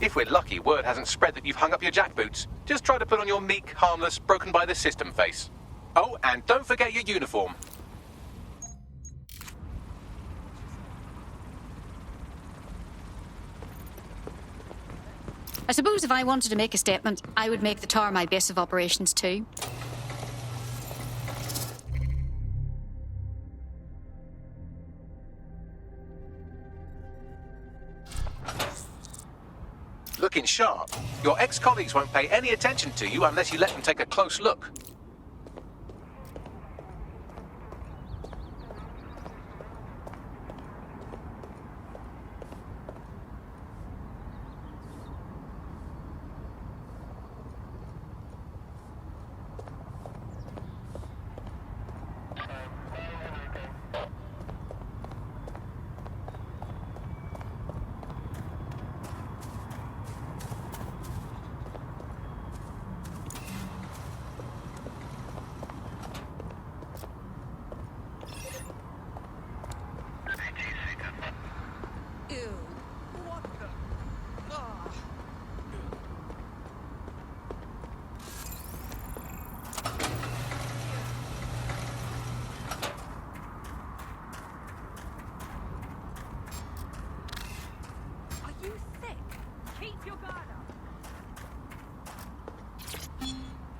If we're lucky, word hasn't spread that you've hung up your jackboots. Just try to put on your meek, harmless, broken by the system face. Oh, and don't forget your uniform. I suppose if I wanted to make a statement, I would make the tower my base of operations too. Looking sharp. Your ex-colleagues won't pay any attention to you unless you let them take a close look.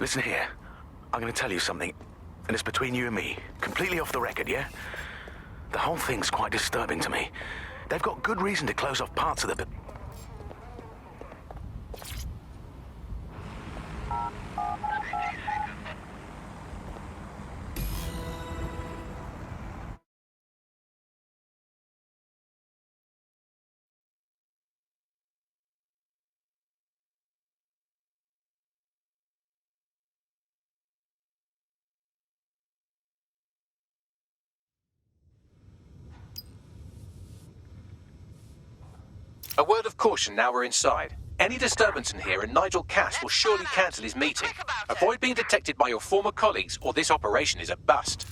Listen here. I'm going to tell you something, and it's between you and me. Completely off the record, yeah? The whole thing's quite disturbing to me. They've got good reason to close off parts of the... A word of caution now we're inside. Any disturbance in here and Nigel Cass will surely cancel his meeting. Avoid being detected by your former colleagues or this operation is a bust.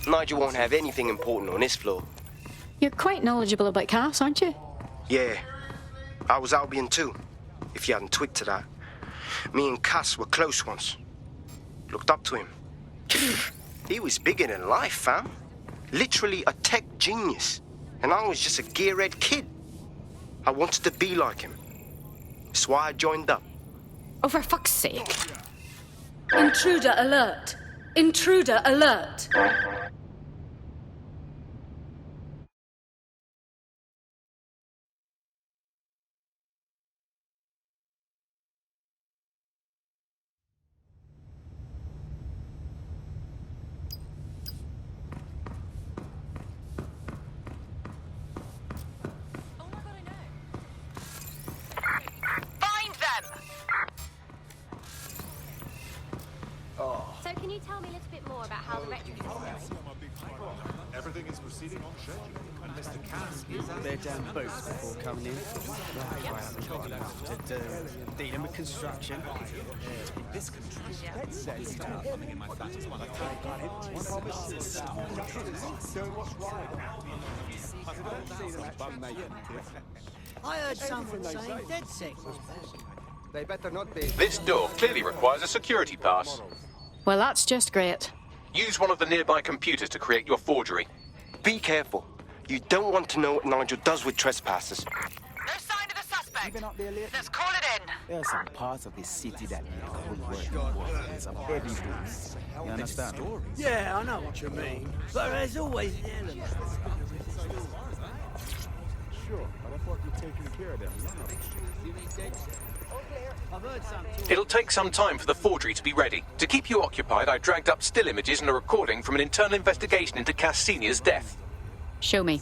Nigel won't have anything important on this floor. You're quite knowledgeable about Cass, aren't you? Yeah, I was Albion too, if you hadn't twigged to that. Me and Cass were close once. Looked up to him. He was bigger than life, fam. Literally a tech genius. And I was just a gearhead kid. I wanted to be like him. That's why I joined up. Oh, for fuck's sake. Intruder alert! Intruder alert! So can you tell me a little bit more about how the retrofit is going? Everything is proceeding on schedule. And Mr. Cass is They're down boats before coming in. I haven't got enough to do. Dealing with construction. this construction. That says coming in my flat as well. I heard someone saying DedSec was bad. They better not be. This door clearly requires a security pass. Well, that's just great. Use one of the nearby computers to create your forgery. Be careful. You don't want to know what Nigel does with trespassers. No sign of the suspect. Let's call it in. There are some parts of this city that need good work and some heavy boots. You understand? Yeah, I know what you mean. But there's always an element. Sure, but I thought you'd taken care of them. I've heard some talk. It'll take some time for the forgery to be ready. To keep you occupied, I dragged up still images and a recording from an internal investigation into Cass Sr.'s death. Show me.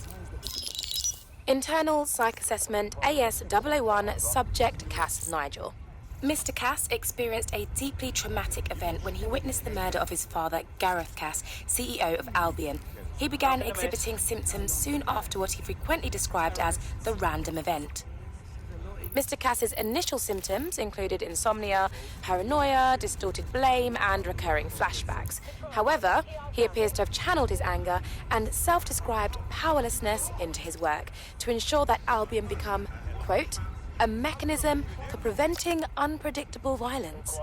Internal Psych Assessment AS001 Subject Cass Nigel. Mr. Cass experienced a deeply traumatic event when he witnessed the murder of his father, Gareth Cass, CEO of Albion. He began exhibiting symptoms soon after what he frequently described as the random event. Mr. Cass's initial symptoms included insomnia, paranoia, distorted blame, and recurring flashbacks. However, he appears to have channeled his anger and self-described powerlessness into his work to ensure that Albion become, quote, a mechanism for preventing unpredictable violence.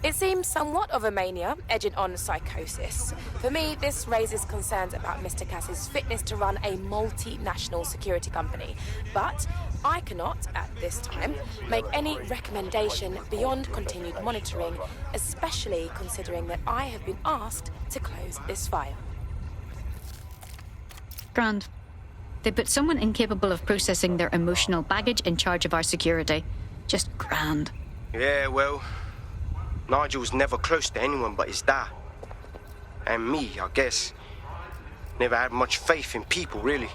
It seems somewhat of a mania, edging on psychosis. For me, this raises concerns about Mr. Cass's fitness to run a multinational security company. But I cannot, at this time, make any recommendation beyond continued monitoring, especially considering that I have been asked to close this file. Grand. They put someone incapable of processing their emotional baggage in charge of our security. Just grand. Yeah, well, Nigel's never close to anyone but his dad. And me, I guess. Never had much faith in people, really.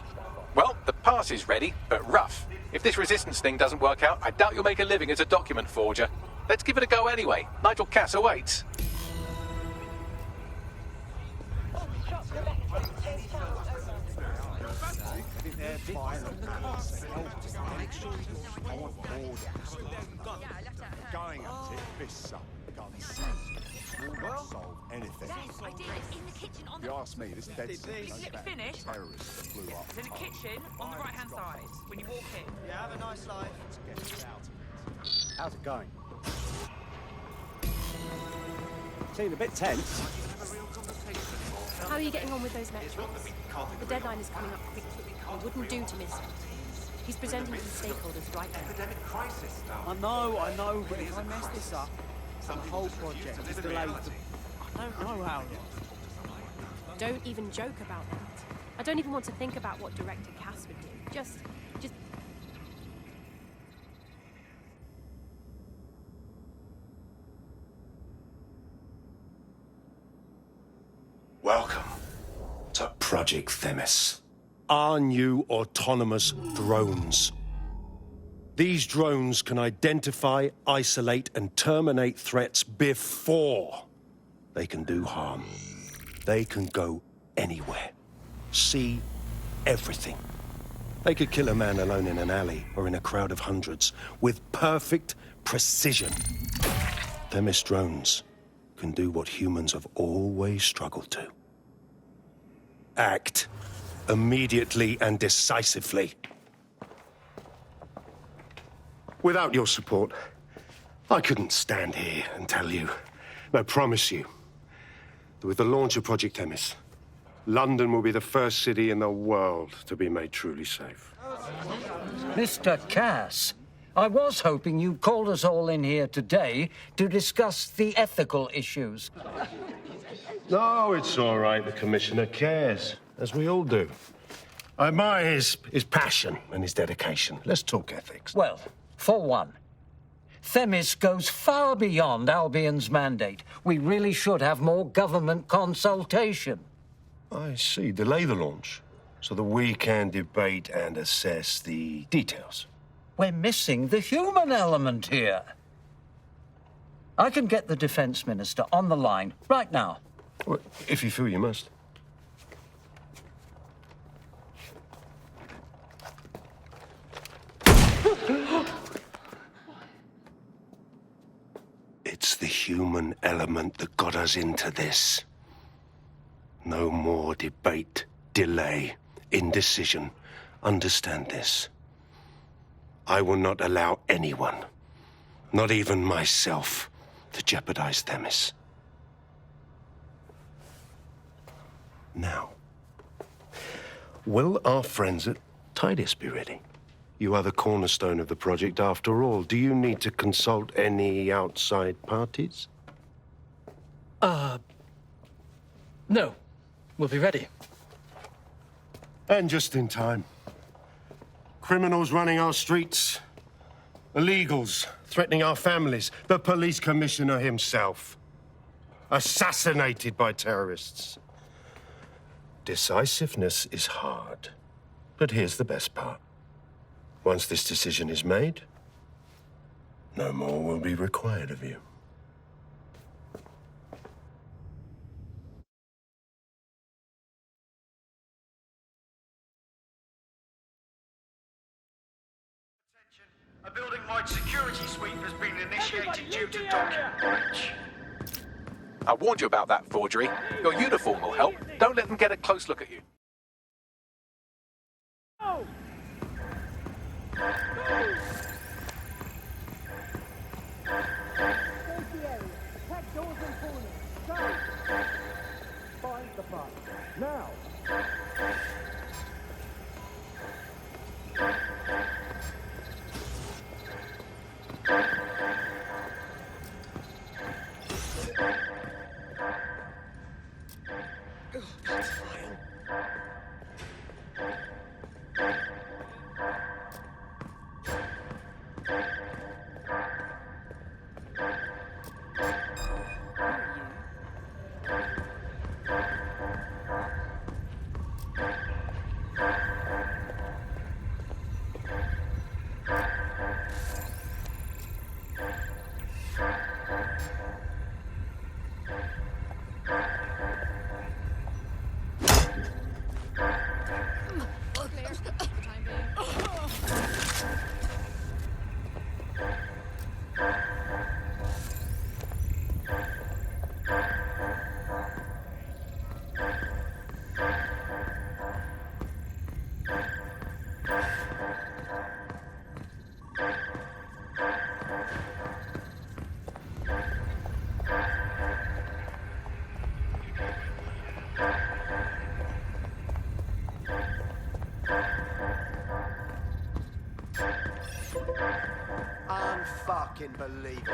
Well, the pass is ready, but rough. If this resistance thing doesn't work out, I doubt you'll make a living as a document forger. Let's give it a go anyway. Nigel Cass awaits. Going at it, fists up, guns won't solve anything. I did it in the kitchen on If you ask me, this dead finished? terrorists that blew up. It's in the kitchen on the right-hand side when you walk in. Yeah, have a nice life. Let's get out of it. How's it going? Seemed a bit tense. How are you getting on with those metrics? The deadline is coming up quickly. I wouldn't do to miss it. He's presenting to the stakeholders right now. I know, but if I mess this up, the whole project is delayed. I don't know how long. Don't even joke about that. I don't even want to think about what Director Cass would do. Just... Welcome to Project Themis. Our new autonomous drones. These drones can identify, isolate, and terminate threats before they can do harm. They can go anywhere, see everything. They could kill a man alone in an alley or in a crowd of hundreds with perfect precision. Themis drones can do what humans have always struggled to. Act immediately and decisively. Without your support, I couldn't stand here and tell you, I promise you, that with the launch of Project Themis, London will be the first city in the world to be made truly safe. Mr. Cass, I was hoping you called us all in here today to discuss the ethical issues. No, it's all right. The Commissioner cares, as we all do. I admire his passion and his dedication. Let's talk ethics. Well, for one, Themis goes far beyond Albion's mandate. We really should have more government consultation. I see. Delay the launch so that we can debate and assess the details. We're missing the human element here. I can get the Defense Minister on the line right now. Well, if you feel you must. It's the human element that got us into this. No more debate, delay, indecision. Understand this. I will not allow anyone, not even myself, to jeopardize Themis. Now, will our friends at Tidus be ready? You are the cornerstone of the project after all. Do you need to consult any outside parties? No. We'll be ready. And just in time. Criminals running our streets. Illegals threatening our families. The police commissioner himself. Assassinated by terrorists. Decisiveness is hard. But here's the best part. Once this decision is made, no more will be required of you. A building-wide security sweep has been initiated due to document breach. I warned you about that forgery. Your uniform will help. Don't let them get a close look at you. Find the bus. Now! Unfucking believable.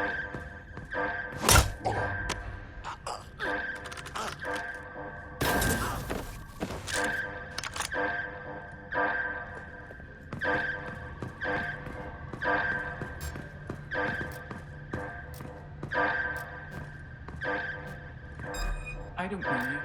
I don't know you.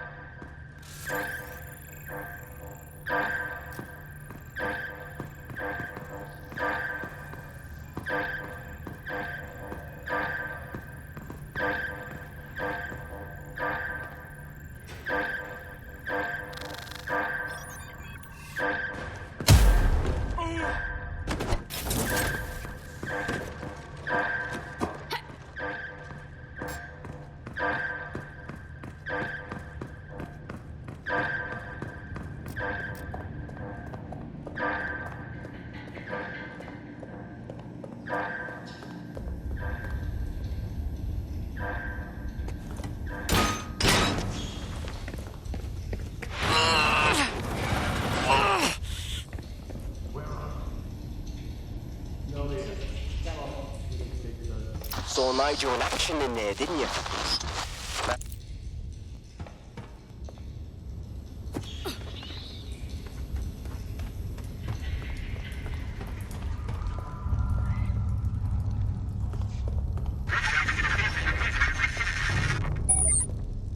Saw Nigel in action in there, didn't you?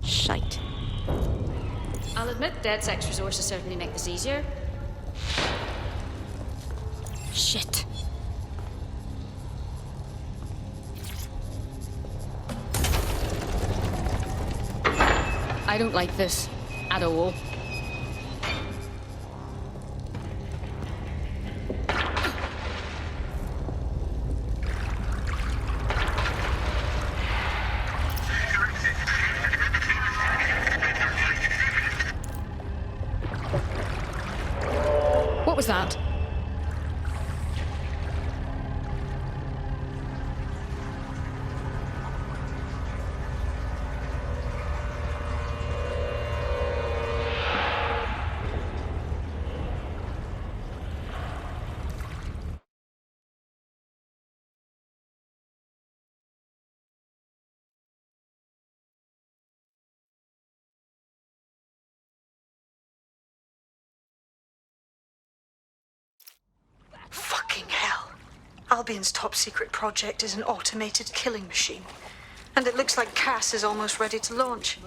Shite. I'll admit DedSec's resources certainly make this easier. Shit. I don't like this at all. What was that? Fucking hell. Albion's top secret project is an automated killing machine. And it looks like Cass is almost ready to launch.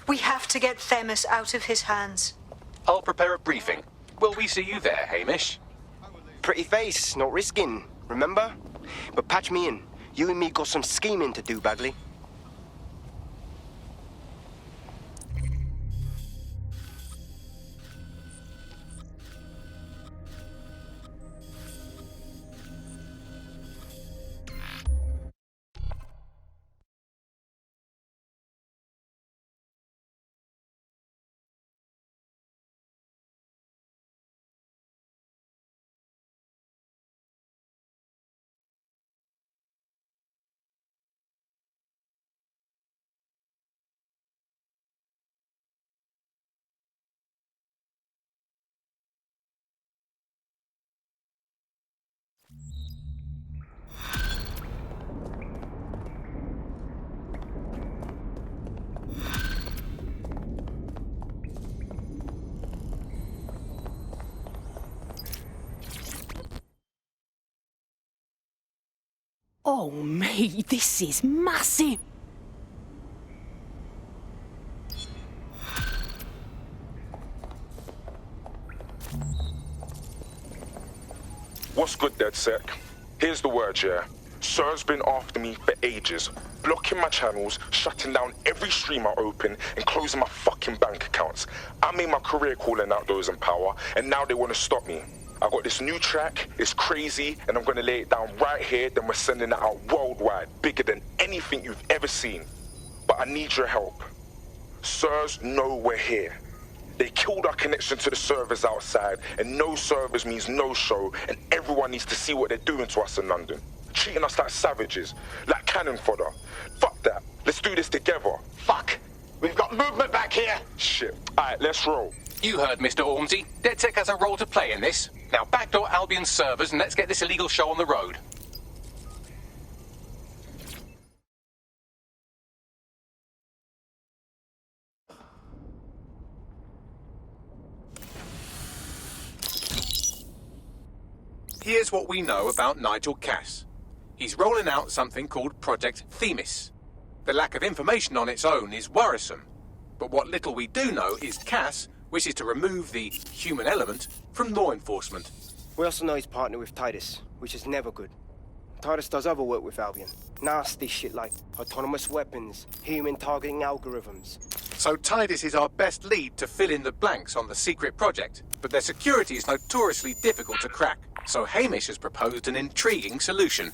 We have to get Themis out of his hands. I'll prepare a briefing. Will we see you there, Hamish? Pretty face, not risking, remember? But patch me in. You and me got some scheming to do, Bagley. Oh, mate, this is massive! What's good, DedSec? Here's the word, yeah. Sir's been after me for ages, blocking my channels, shutting down every stream I open, and closing my fucking bank accounts. I made my career calling out those in power, and now they want to stop me. I got this new track, it's crazy, and I'm gonna lay it down right here, then we're sending it out worldwide, bigger than anything you've ever seen. But I need your help. Sirs know we're here. They killed our connection to the servers outside, and no servers means no show, and everyone needs to see what they're doing to us in London. Treating us like savages, like cannon fodder. Fuck that. Let's do this together. Fuck. We've got movement back here. Shit. Alright, let's roll. You heard Mr. Ormsey. DedSec has a role to play in this. Now backdoor Albion servers and let's get this illegal show on the road. Here's what we know about Nigel Cass. He's rolling out something called Project Themis. The lack of information on its own is worrisome, but what little we do know is Cass wishes to remove the human element from law enforcement. We also know he's partnered with Titus, which is never good. Titus does other work with Albion. Nasty shit like autonomous weapons, human targeting algorithms. So Titus is our best lead to fill in the blanks on the secret project, but their security is notoriously difficult to crack. So Hamish has proposed an intriguing solution.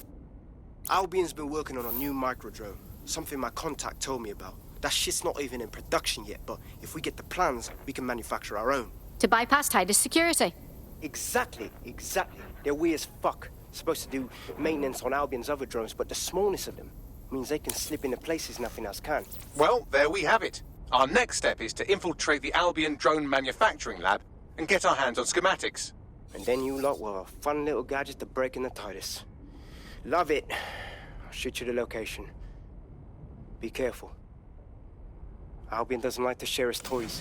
Albion's been working on a new microdrone, something my contact told me about. That shit's not even in production yet, but if we get the plans, we can manufacture our own. To bypass Titus security. Exactly. They're weird as fuck. Supposed to do maintenance on Albion's other drones, but the smallness of them means they can slip into places nothing else can. Well, there we have it. Our next step is to infiltrate the Albion drone manufacturing lab and get our hands on schematics. And then you lot will have a fun little gadget to break in the Titus. Love it. I'll shoot you the location. Be careful. Albion doesn't like to share his toys.